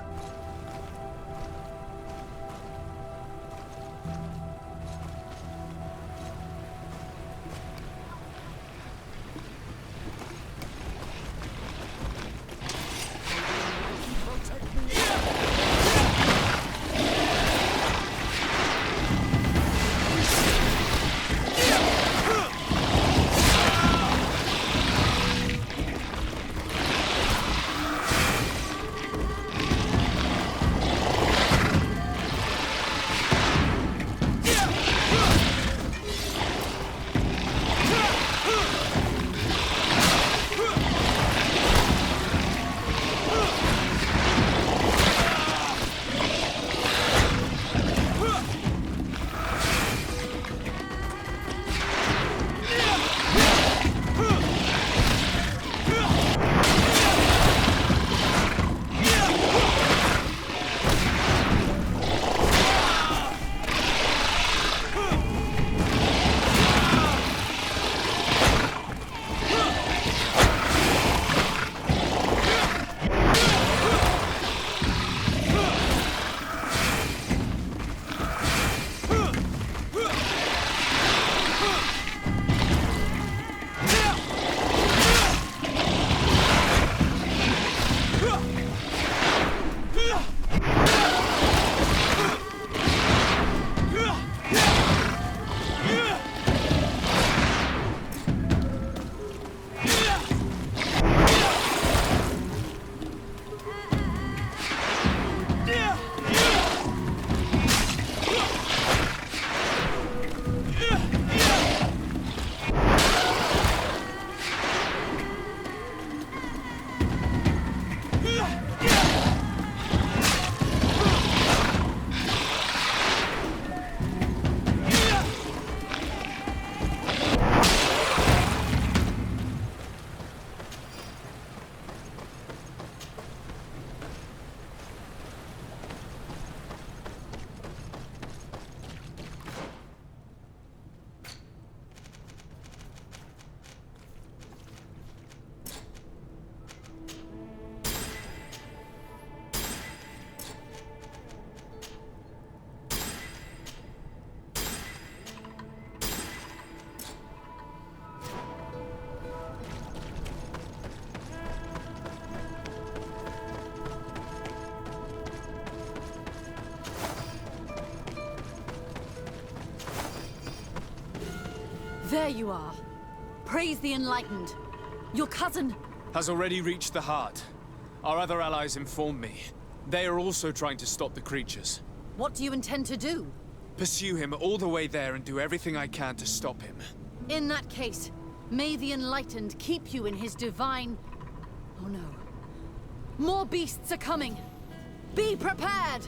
There you are. Praise the Enlightened. Your cousin... has already reached the heart. Our other allies informed me. They are also trying to stop the creatures. What do you intend to do? Pursue him all the way there and do everything I can to stop him. In that case, may the Enlightened keep you in his divine... Oh no. More beasts are coming. Be prepared!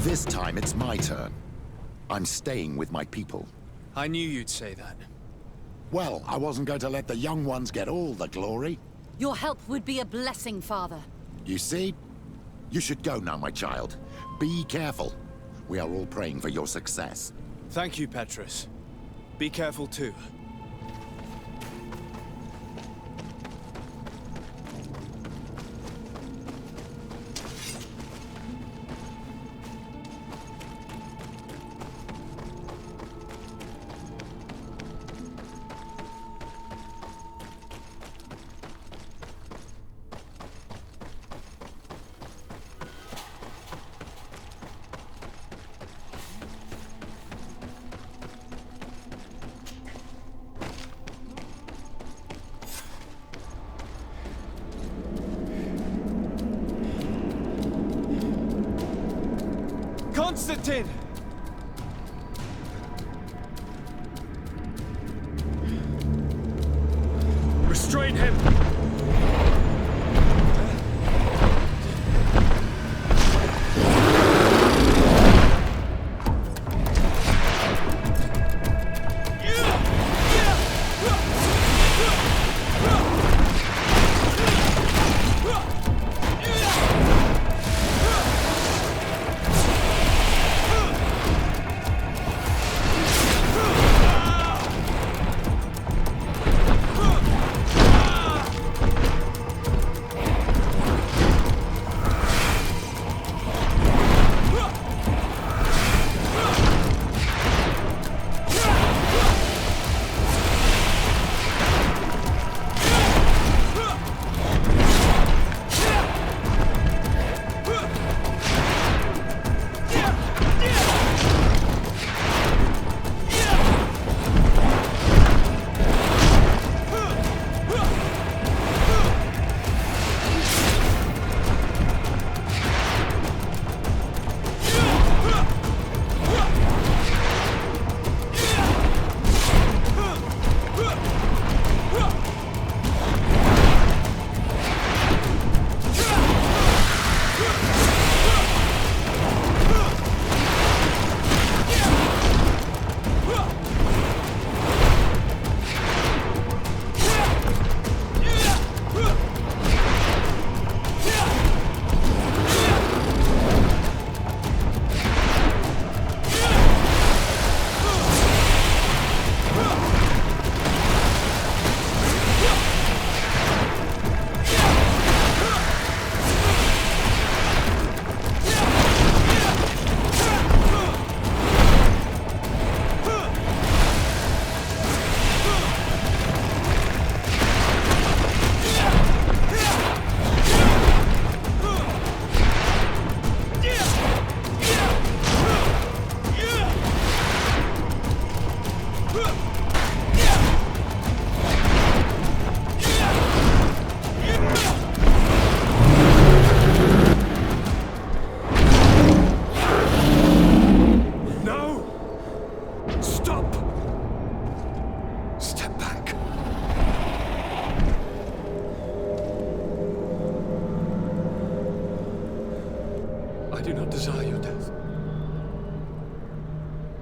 This time it's my turn. I'm staying with my people. I knew you'd say that. Well, I wasn't going to let the young ones get all the glory. Your help would be a blessing, Father. You see? You should go now, my child. Be careful. We are all praying for your success. Thank you, Petrus. Be careful too. Constantine! Restrain him!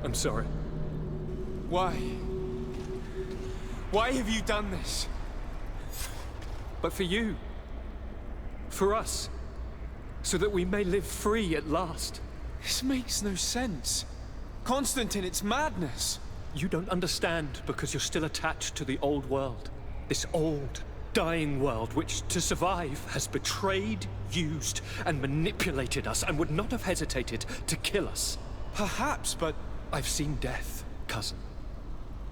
I'm sorry. Why? Why have you done this? But for you. For us. So that we may live free at last. This makes no sense. Constantine, it's madness. You don't understand because you're still attached to the old world. This old, dying world which, to survive, has betrayed, used, and manipulated us and would not have hesitated to kill us. Perhaps, but I've seen death, cousin.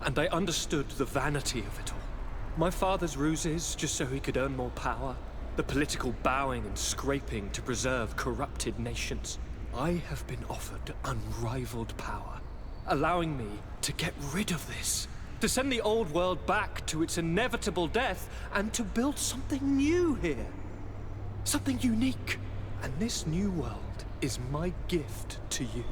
And I understood the vanity of it all. My father's ruses just so he could earn more power. The political bowing and scraping to preserve corrupted nations. I have been offered unrivaled power, allowing me to get rid of this. To send the old world back to its inevitable death and to build something new here. Something unique. And this new world is my gift to you.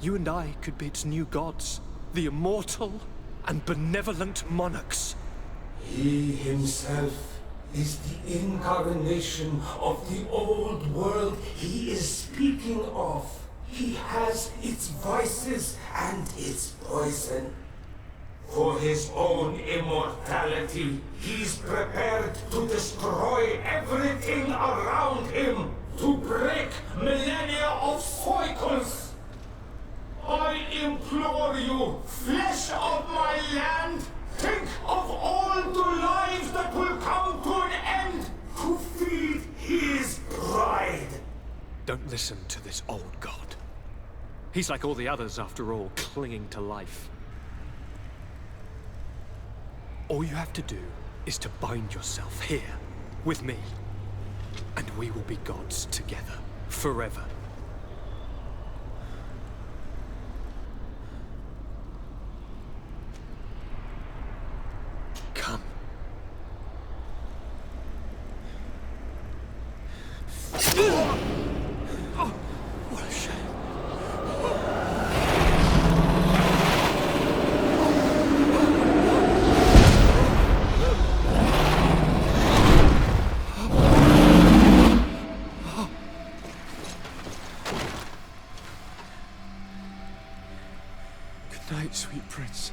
You and I could be its new gods, the immortal and benevolent monarchs. He himself is the incarnation of the old world he is speaking of. He has its vices and its poison. For his own immortality, he's prepared to destroy everything around him, to break millennia of cycles. I implore you, flesh of my land, think of all the lives that will come to an end to feed his pride. Don't listen to this old god. He's like all the others, after all, clinging to life. All you have to do is to bind yourself here, with me. And we will be gods together, forever. Come. Oh, what a shame. Good night, sweet prince.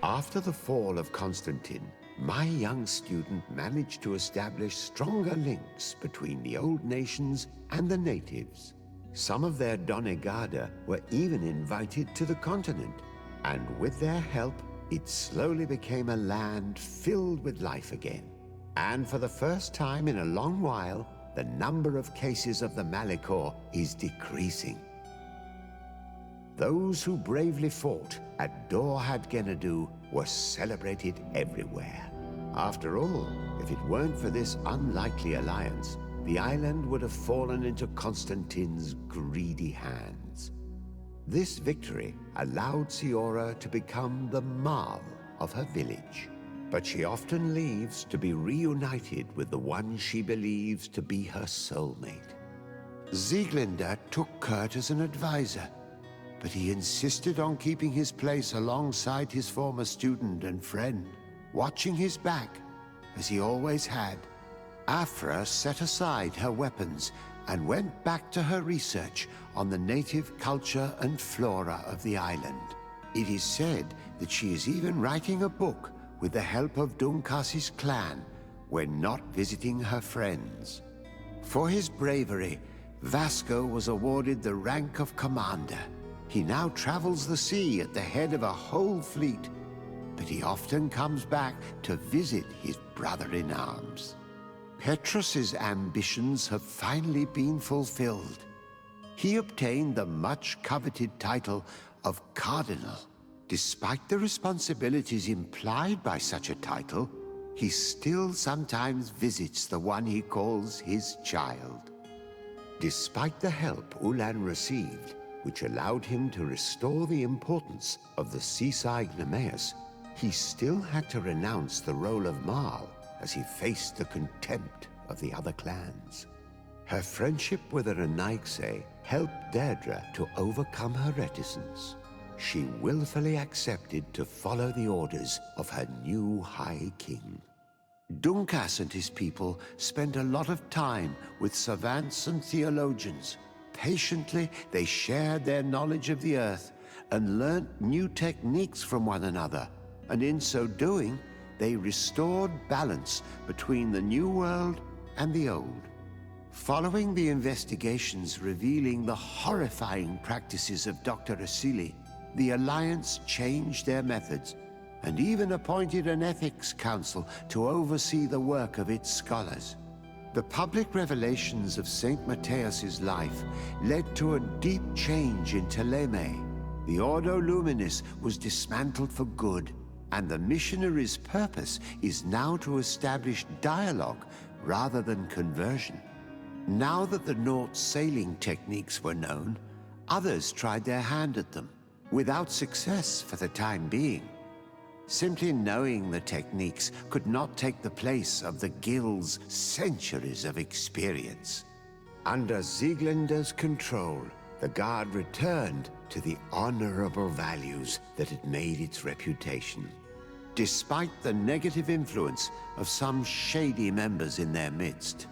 After the fall of Constantine, my young student managed to establish stronger links between the old nations and the natives. Some of their donegada were even invited to the continent, and with their help, it slowly became a land filled with life again. And for the first time in a long while, the number of cases of the Malichor is decreasing. Those who bravely fought at Dorhad Genadu were celebrated everywhere. After all, if it weren't for this unlikely alliance, the island would have fallen into Constantine's greedy hands. This victory allowed Siora to become the Marl of her village, but she often leaves to be reunited with the one she believes to be her soulmate. Sieglinde took Kurt as an advisor, but he insisted on keeping his place alongside his former student and friend, watching his back, as he always had. Afra set aside her weapons and went back to her research on the native culture and flora of the island. It is said that she is even writing a book with the help of Dunkas's clan when not visiting her friends. For his bravery, Vasco was awarded the rank of commander. He now travels the sea at the head of a whole fleet, but he often comes back to visit his brother-in-arms. Petrus's ambitions have finally been fulfilled. He obtained the much-coveted title of Cardinal. despite the responsibilities implied by such a title, he still sometimes visits the one he calls his child. Despite the help Ulan received, which allowed him to restore the importance of the seaside Nemeus, he still had to renounce the role of Marl as he faced the contempt of the other clans. Her friendship with Renaixe helped Deirdre to overcome her reticence. She willfully accepted to follow the orders of her new High King. Dunkas and his people spent a lot of time with savants and theologians. Patiently, they shared their knowledge of the Earth and learnt new techniques from one another, and in so doing, they restored balance between the New World and the Old. Following the investigations revealing the horrifying practices of Dr. Asili, the Alliance changed their methods and even appointed an ethics council to oversee the work of its scholars. The public revelations of Saint Matthias's life led to a deep change in Teleme. The Ordo Luminis was dismantled for good, and the missionaries' purpose is now to establish dialogue rather than conversion. Now that the Naut sailing techniques were known, others tried their hand at them, without success for the time being. Simply knowing the techniques could not take the place of the Guild's centuries of experience. Under Sieglinder's control, the Guard returned to the honorable values that had made its reputation, despite the negative influence of some shady members in their midst.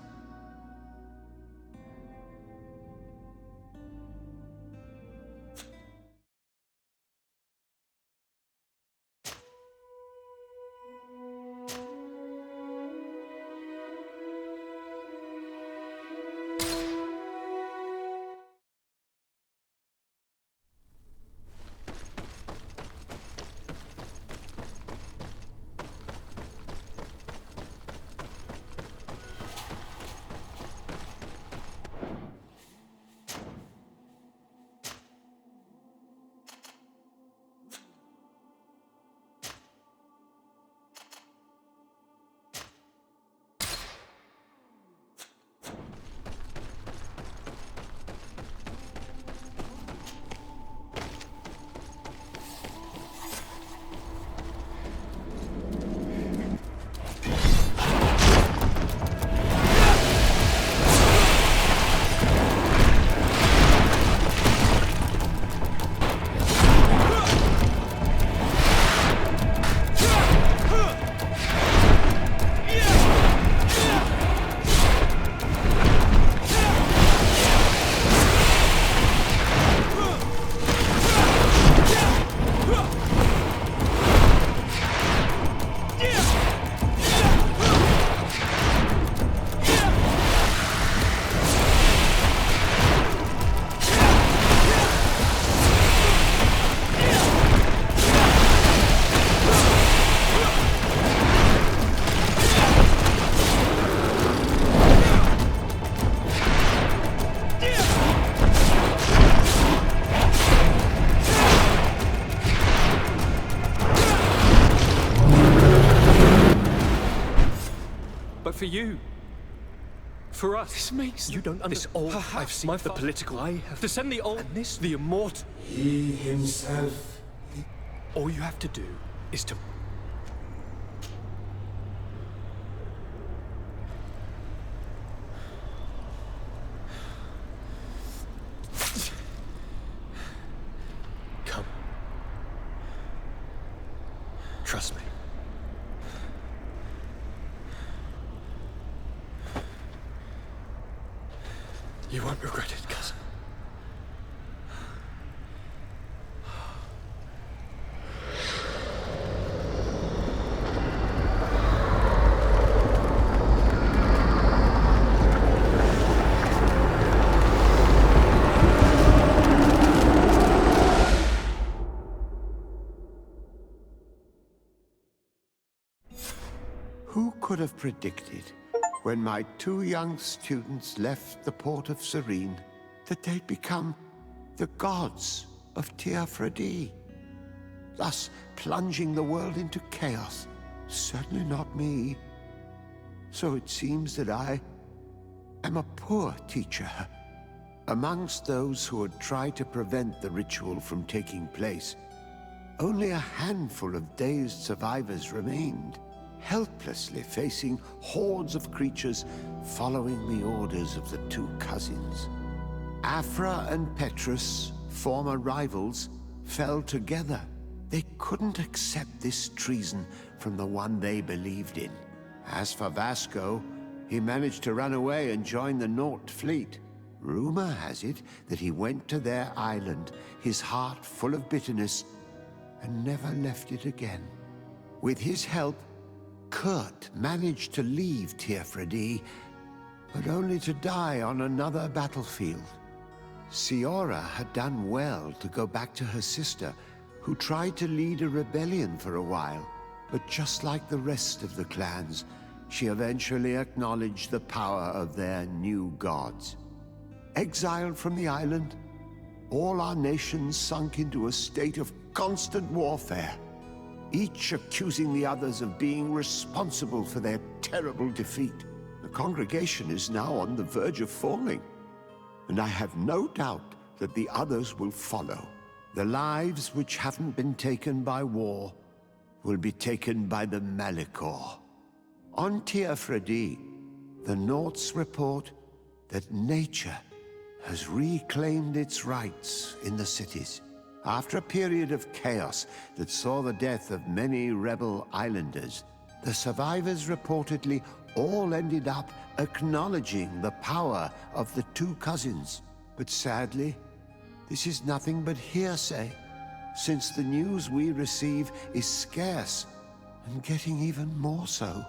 For you. For us. This makes... You don't understand. This all I've seen the political. I have to send the old... And this, the immortal. He himself... All you have to do is to... Come. Trust me. You won't regret it, cousin. Who could have predicted, when my two young students left the port of Serene, that they'd become the gods of Tir Fraди? thus plunging the world into chaos. Certainly not me. So it seems that I am a poor teacher. Amongst those who had tried to prevent the ritual from taking place, only a handful of dazed survivors remained, helplessly facing hordes of creatures following the orders of the two cousins. Afra and Petrus, former rivals, fell together. They couldn't accept this treason from the one they believed in. As for Vasco, he managed to run away and join the Naut fleet. Rumor has it that he went to their island, his heart full of bitterness, and never left it again. With his help, Kurt managed to leave Tir Fradi, but only to die on another battlefield. Siora had done well to go back to her sister, who tried to lead a rebellion for a while, but just like the rest of the clans, she eventually acknowledged the power of their new gods. Exiled from the island, all our nations sunk into a state of constant warfare, each accusing the others of being responsible for their terrible defeat. The congregation is now on the verge of falling, and I have no doubt that the others will follow. The lives which haven't been taken by war will be taken by the Malicor. On Tir Fradi, the Nauts report that nature has reclaimed its rights in the cities. After a period of chaos that saw the death of many rebel islanders, the survivors reportedly all ended up acknowledging the power of the two cousins. But sadly, this is nothing but hearsay, since the news we receive is scarce and getting even more so.